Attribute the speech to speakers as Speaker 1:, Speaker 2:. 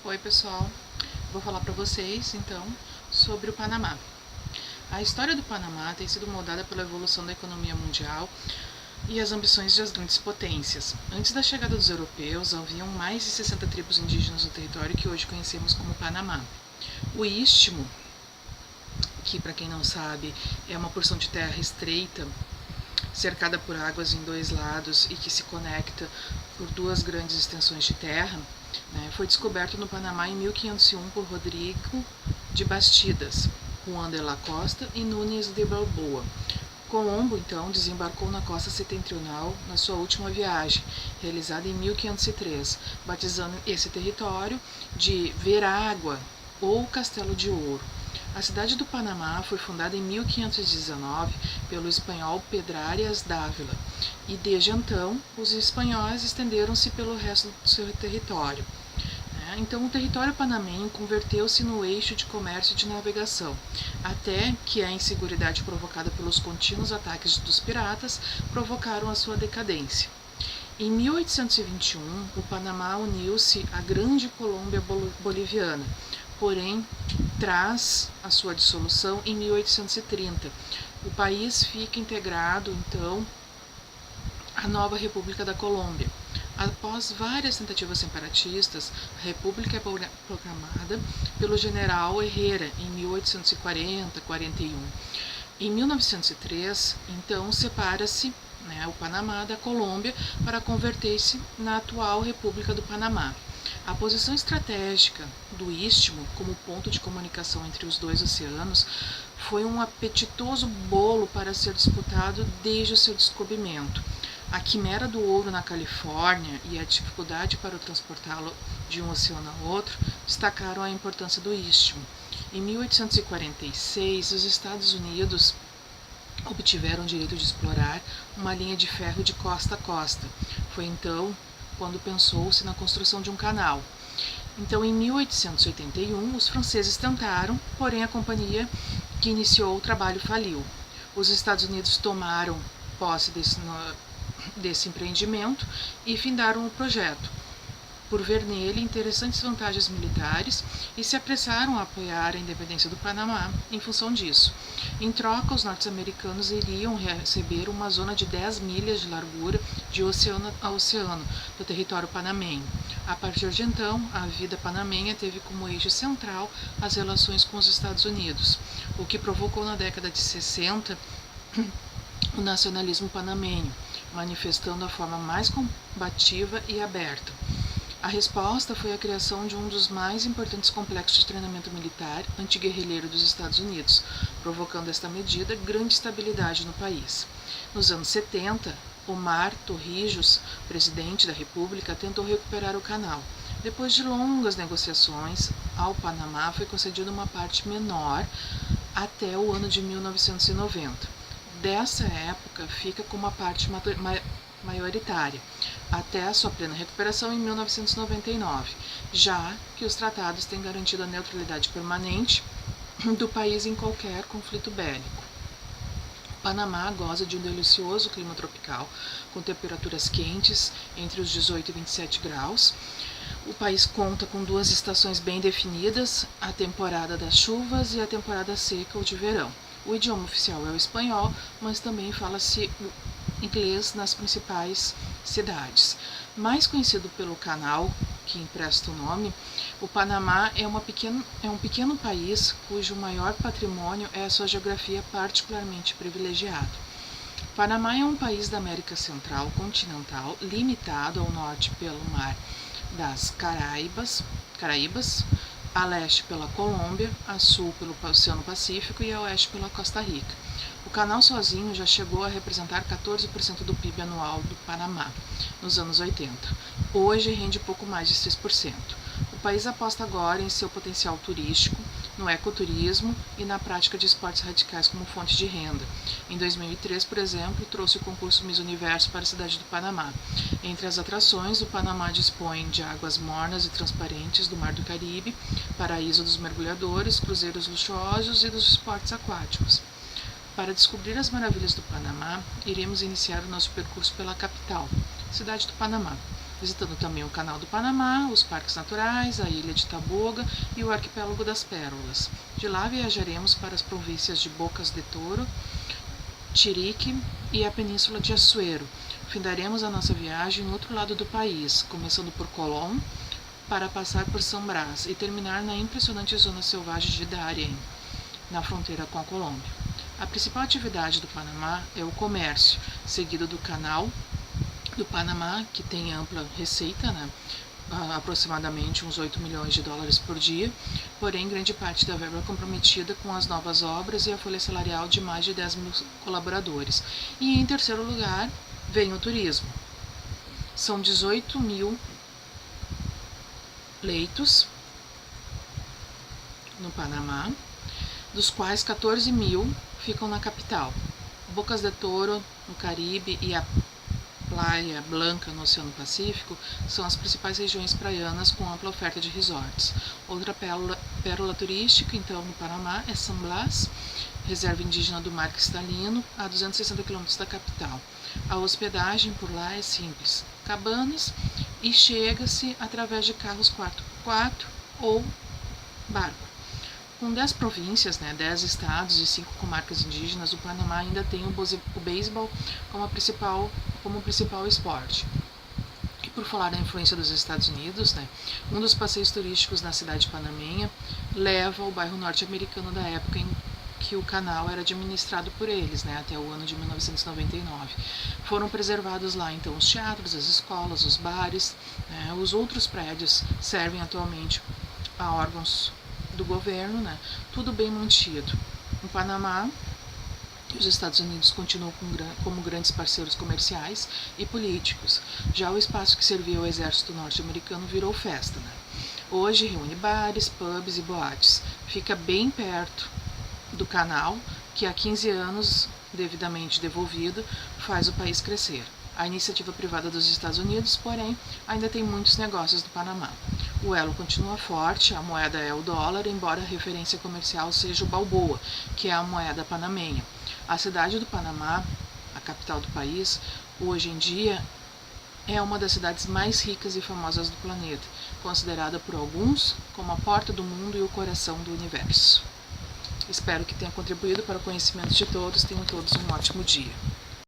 Speaker 1: Oi pessoal, vou falar para vocês então sobre o Panamá. A história do Panamá tem sido moldada pela evolução da economia mundial e as ambições das grandes potências. Antes da chegada dos europeus, haviam mais de 60 tribos indígenas no território que hoje conhecemos como Panamá. O Istmo, que para quem não sabe é uma porção de terra estreita, cercada por águas em dois lados e que se conecta por duas grandes extensões de terra, foi descoberto no Panamá em 1501 por Rodrigo de Bastidas, Juan de la Costa e Nunes de Balboa. Colombo, então, desembarcou na costa setentrional na sua última viagem, realizada em 1503, batizando esse território de Veragua, ou Castelo de Ouro. A cidade do Panamá foi fundada em 1519 pelo espanhol Pedrarias Dávila e desde então os espanhóis estenderam-se pelo resto do seu território. Então o território panamenho converteu-se no eixo de comércio e de navegação, até que a inseguridade provocada pelos contínuos ataques dos piratas provocaram a sua decadência. Em 1821, o Panamá uniu-se à Grande Colômbia Boliviana, porém, tras a sua dissolução em 1830, o país fica integrado, então, à nova República da Colômbia. Após várias tentativas separatistas, a república é proclamada pelo general Herrera em 1840-41. Em 1903, então, separa-se o Panamá da Colômbia para converter-se na atual República do Panamá. A posição estratégica do Istmo como ponto de comunicação entre os dois oceanos foi um apetitoso bolo para ser disputado desde o seu descobrimento. A quimera do ouro na Califórnia e a dificuldade para transportá-lo de um oceano a outro destacaram a importância do Istmo. Em 1846, os Estados Unidos obtiveram o direito de explorar uma linha de ferro de costa a costa. Foi então quando pensou-se na construção de um canal. Então, em 1881, os franceses tentaram, porém a companhia que iniciou o trabalho faliu. Os Estados Unidos tomaram posse desse empreendimento e findaram o projeto, por ver nele interessantes vantagens militares e se apressaram a apoiar a independência do Panamá em função disso. Em troca, os norte-americanos iriam receber uma zona de 10 milhas de largura de oceano a oceano do território panamenho. A partir de então, a vida panamenha teve como eixo central as relações com os Estados Unidos, o que provocou na década de 60 o nacionalismo panamenho, manifestando a forma mais combativa e aberta. A resposta foi a criação de um dos mais importantes complexos de treinamento militar antiguerrilheiro dos Estados Unidos, provocando esta medida grande estabilidade no país. Nos anos 70, Omar Torrijos, presidente da República, tentou recuperar o canal. Depois de longas negociações, ao Panamá foi concedida uma parte menor até o ano de 1990. Dessa época fica como a parte maioritária, até a sua plena recuperação em 1999, já que os tratados têm garantido a neutralidade permanente do país em qualquer conflito bélico. O Panamá goza de um delicioso clima tropical, com temperaturas quentes entre os 18 e 27 graus. O país conta com duas estações bem definidas, a temporada das chuvas e a temporada seca ou de verão. O idioma oficial é o espanhol, mas também fala-se inglês nas principais cidades. Mais conhecido pelo canal que empresta o nome, o Panamá é um pequeno país cujo maior patrimônio é a sua geografia particularmente privilegiada. O Panamá é um país da América Central continental, limitado ao norte pelo Mar das Caraíbas, a leste pela Colômbia, a sul pelo Oceano Pacífico e a oeste pela Costa Rica. O canal sozinho já chegou a representar 14% do PIB anual do Panamá nos anos 80. Hoje rende pouco mais de 6%. O país aposta agora em seu potencial turístico, no ecoturismo e na prática de esportes radicais como fonte de renda. Em 2003, por exemplo, trouxe o concurso Miss Universo para a cidade do Panamá. Entre as atrações, o Panamá dispõe de águas mornas e transparentes do Mar do Caribe, paraíso dos mergulhadores, cruzeiros luxuosos e dos esportes aquáticos. Para descobrir as maravilhas do Panamá, iremos iniciar o nosso percurso pela capital, cidade do Panamá. visitando também o Canal do Panamá, os parques naturais, a ilha de Taboga e o arquipélago das Pérolas. De lá viajaremos para as províncias de Bocas de Toro, Chiriquí e a Península de Açuero. Findaremos a nossa viagem no outro lado do país, começando por Colón, para passar por São Brás e terminar na impressionante zona selvagem de Darién, na fronteira com a Colômbia. A principal atividade do Panamá é o comércio, seguido do Canal do Panamá, que tem ampla receita, aproximadamente uns 8 milhões de dólares por dia, porém grande parte da verba é comprometida com as novas obras e a folha salarial de mais de 10 mil colaboradores. E em terceiro lugar vem o turismo. São 18 mil leitos no Panamá, dos quais 14 mil ficam na capital. Bocas de Toro, no Caribe, e a Praia Blanca, no Oceano Pacífico, são as principais regiões praianas com ampla oferta de resorts. Outra pérola turística, então, no Panamá é San Blas, reserva indígena do Mar Cristalino, a 260 km da capital. A hospedagem por lá é simples, cabanas, e chega-se através de carros 4x4 ou barco. Com 10 províncias, 10 estados e 5 comarcas indígenas, o Panamá ainda tem o beisebol como principal esporte. E por falar na influência dos Estados Unidos, um dos passeios turísticos na cidade panamenha leva ao bairro norte-americano da época em que o canal era administrado por eles, até o ano de 1999. Foram preservados lá, então, os teatros, as escolas, os bares. Os outros prédios servem atualmente a órgãos do governo, tudo bem mantido. No Panamá, os Estados Unidos continuam como grandes parceiros comerciais e políticos. Já o espaço que servia ao exército norte-americano virou festa. Hoje reúne bares, pubs e boates. Fica bem perto do canal, que há 15 anos, devidamente devolvido, faz o país crescer. A iniciativa privada dos Estados Unidos, porém, ainda tem muitos negócios no Panamá. O elo continua forte, a moeda é o dólar, embora a referência comercial seja o balboa, que é a moeda panamenha. A cidade do Panamá, a capital do país, hoje em dia é uma das cidades mais ricas e famosas do planeta, considerada por alguns como a porta do mundo e o coração do universo. Espero que tenha contribuído para o conhecimento de todos. Tenham todos um ótimo dia.